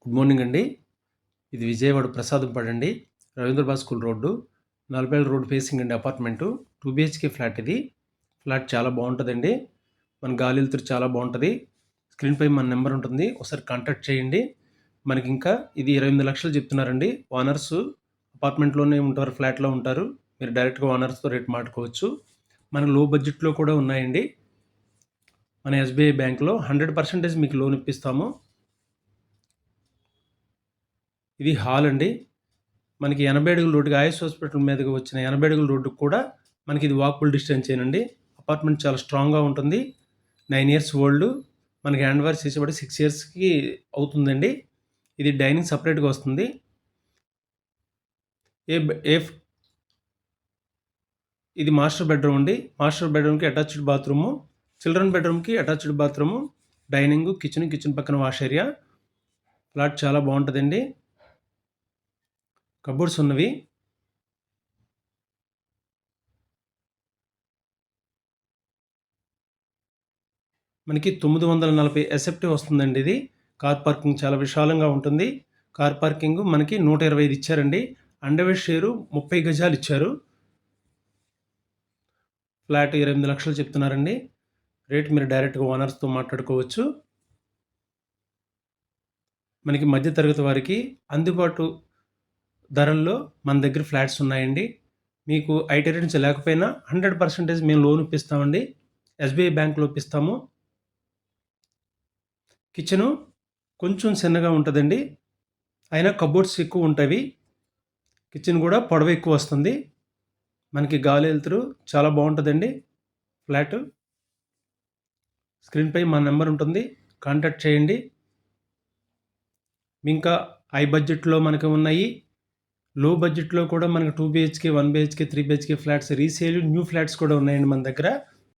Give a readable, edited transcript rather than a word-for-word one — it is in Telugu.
గుడ్ మార్నింగ్ అండి. ఇది విజయవాడ ప్రసాదంపాడు అండి. రవీంద్రబాద్ స్కూల్ రోడ్డు, 40 రోడ్ ఫేసింగ్ అండి అపార్ట్మెంటు. 2 BHK ఫ్లాట్ ఇది. ఫ్లాట్ చాలా బాగుంటుందండి. మన గాలి వెలుతురు చాలా బాగుంటుంది. స్క్రీన్పై మన నెంబర్ ఉంటుంది, ఒకసారి కాంటాక్ట్ చేయండి. మనకి ఇంకా ఇది 28 లక్షలు చెప్తున్నారండి. ఓనర్స్ అపార్ట్మెంట్లోనే ఉంటారు, ఫ్లాట్లో ఉంటారు. మీరు డైరెక్ట్గా ఓనర్స్తో రేట్ మాట్లాడుకోవచ్చు. మన లో బడ్జెట్లో కూడా ఉన్నాయండి. మన SBI బ్యాంక్లో 100% మీకు లోన్ ఇప్పిస్తాము. ఇది హాల్ అండి. మనకి 80 అడుగుల రోడ్డుకి ఆయుష్ హాస్పిటల్ మీదకి వచ్చిన 80 అడుగుల రోడ్డుకి కూడా మనకి ఇది వాకబుల్ డిస్టెన్స్ ఏనండి. అపార్ట్మెంట్ చాలా స్ట్రాంగ్గా ఉంటుంది. 9 ఇయర్స్ ఓల్డ్. మనకి హ్యాండ్ వాష్ చేసేబడి 6 ఇయర్స్కి అవుతుందండి. ఇది డైనింగ్ సపరేట్గా వస్తుంది. ఏ ఏ ఇది మాస్టర్ బెడ్రూమ్ అండి. మాస్టర్ బెడ్రూమ్కి అటాచ్డ్ బాత్రూము, చిల్డ్రన్ బెడ్రూమ్కి అటాచ్డ్ బాత్రూము, డైనింగ్, కిచెన్ పక్కన వాష్ ఏరియా. ఫ్లాట్ చాలా బాగుంటుందండి. కబోర్డ్స్ ఉన్నవి. మనకి 940 ఎస్ఎఫ్టీ వస్తుందండి. ఇది కార్ పార్కింగ్ చాలా విశాలంగా ఉంటుంది. కార్ పార్కింగ్ మనకి 125 ఇచ్చారండి. అండర్వేర్ షేరు 30 గజాలు ఇచ్చారు. ఫ్లాట్ 28 లక్షలు చెప్తున్నారండి. రేట్ మీరు డైరెక్ట్గా ఓనర్స్తో మాట్లాడుకోవచ్చు. మనకి మధ్యతరగతి వారికి అందుబాటు ధరల్లో మన దగ్గర ఫ్లాట్స్ ఉన్నాయండి. మీకు ఐటీ రేట్స్ లేకపోయినా 100% మేము లోన్ ఇప్పిస్తామండి. SBI బ్యాంక్లో ఇప్పిస్తాము. కిచెను కొంచెం చిన్నగా ఉంటుందండి, అయినా కబోర్డ్స్ ఎక్కువ ఉంటాయి. కిచెన్ కూడా పొడవు ఎక్కువ వస్తుంది. మనకి గాలి వెలుతురు చాలా బాగుంటుందండి. ఫ్లాట్ స్క్రీన్పై మా నెంబర్ ఉంటుంది, కాంటాక్ట్ చేయండి. ఇంకా హై బడ్జెట్లో మనకి ఉన్నాయి. లో బడ్జెట్లో కూడా మనకి 2 BHK, 1 BHK, 3 BHK flats resale new flats కూడా ఉన్నాయండి మన దగ్గర.